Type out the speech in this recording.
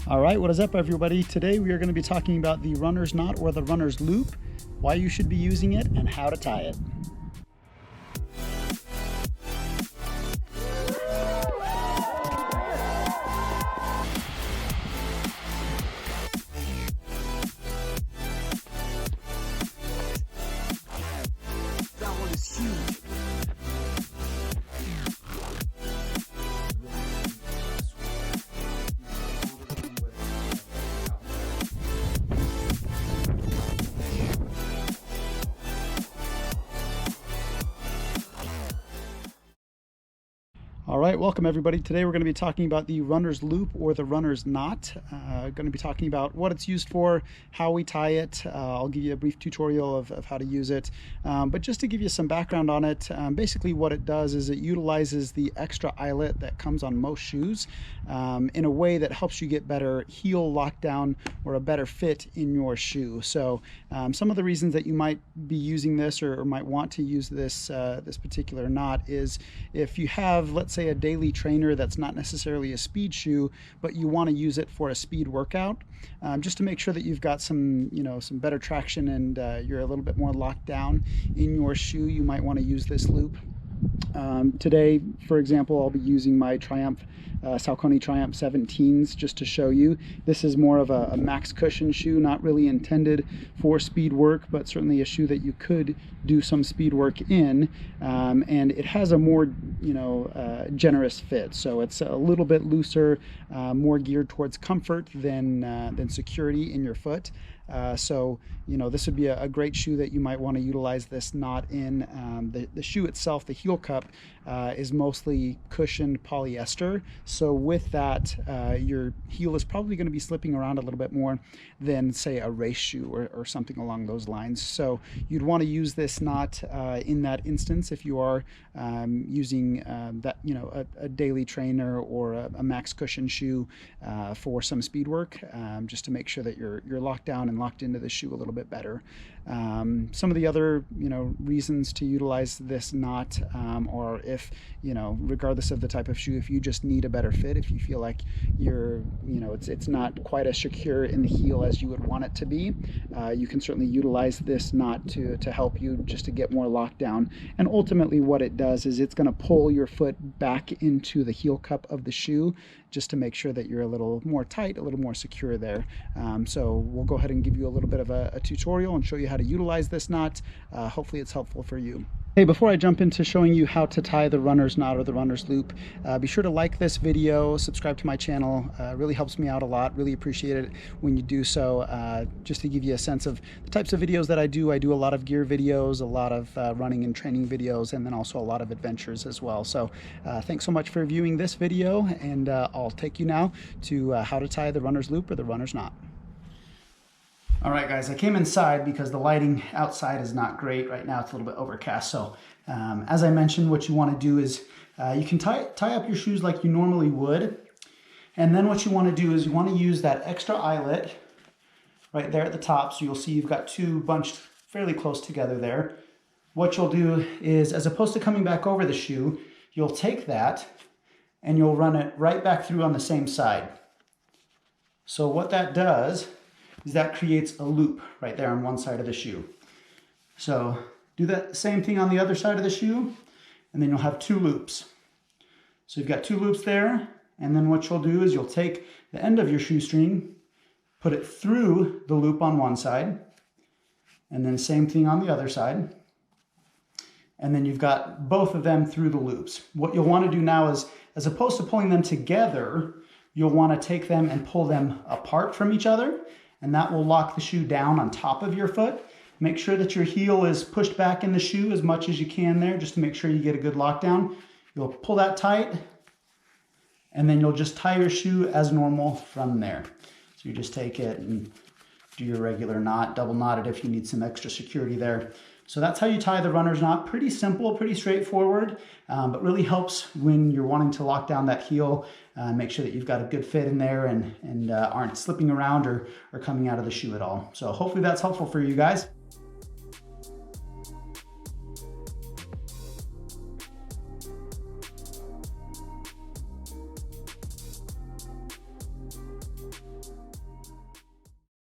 All right, what is up everybody? Today we are going to be talking about the runner's knot or the runner's loop, why you should be using it, and how to tie it. That one is huge. All right, welcome everybody. Today we're going to be talking about the runner's loop or the runner's knot. Going to be talking about what it's used for, how we tie it. I'll give you a brief tutorial of how to use it. But just to give you some background on it, basically what it does is it utilizes the extra eyelet that comes on most shoes in a way that helps you get better heel lockdown or a better fit in your shoe. So some of the reasons that you might be using this or might want to use this, this particular knot is if you have, let's say, a daily trainer that's not necessarily a speed shoe, but you want to use it for a speed workout, just to make sure that you've got some, some better traction and you're a little bit more locked down in your shoe, you might want to use this loop. Today, for example, I'll be using my Saucony Triumph 17s just to show you. This is more of a max cushion shoe, not really intended for speed work, but certainly a shoe that you could do some speed work in. And it has a more, generous fit. So it's a little bit looser, more geared towards comfort than security in your foot. So this would be a great shoe that you might want to utilize this knot in. The shoe itself, the heel cup, is mostly cushioned polyester. So with that, your heel is probably going to be slipping around a little bit more than, say, a race shoe or something along those lines. So you'd want to use this knot in that instance if you are using a daily trainer or a max cushion shoe for some speed work, just to make sure that you're locked down and locked into the shoe a little bit better. Some of the other reasons to utilize this knot are if regardless of the type of shoe, if you just need a better fit, if you feel like it's not quite as secure in the heel as you would want it to be, you can certainly utilize this knot to help you just to get more lockdown. And ultimately what it does is it's going to pull your foot back into the heel cup of the shoe just to make sure that you're a little more tight, a little more secure there. So we'll go ahead and give you a little bit of a tutorial and show you how to utilize this knot. Hopefully it's helpful for you. Hey, before I jump into showing you how to tie the runner's knot or the runner's loop, be sure to like this video, subscribe to my channel. Really helps me out a lot. Really appreciate it when you do so. Just to give you a sense of the types of videos that I do a lot of gear videos, a lot of running and training videos, and then also a lot of adventures as well. So thanks so much for viewing this video, and I'll take you now to how to tie the runner's loop or the runner's knot. All right, guys, I came inside because the lighting outside is not great right now. It's a little bit overcast. So as I mentioned, what you want to do is you can tie up your shoes like you normally would. And then what you want to do is you want to use that extra eyelet right there at the top. So you'll see you've got two bunched fairly close together there. What you'll do is, as opposed to coming back over the shoe, you'll take that and you'll run it right back through on the same side. So what that does is that creates a loop right there on one side of the shoe. So do that same thing on the other side of the shoe, and then you'll have two loops. So you've got two loops there, and then what you'll do is you'll take the end of your shoestring, put it through the loop on one side, and then same thing on the other side. And then you've got both of them through the loops. What you'll want to do now is, as opposed to pulling them together, you'll want to take them and pull them apart from each other, and that will lock the shoe down on top of your foot. Make sure that your heel is pushed back in the shoe as much as you can there, just to make sure you get a good lockdown. You'll pull that tight, and then you'll just tie your shoe as normal from there. So you just take it and do your regular knot, double knot it if you need some extra security there. So that's how you tie the runner's knot. Pretty simple, pretty straightforward, but really helps when you're wanting to lock down that heel, make sure that you've got a good fit in there and aren't slipping around or coming out of the shoe at all. So hopefully that's helpful for you guys.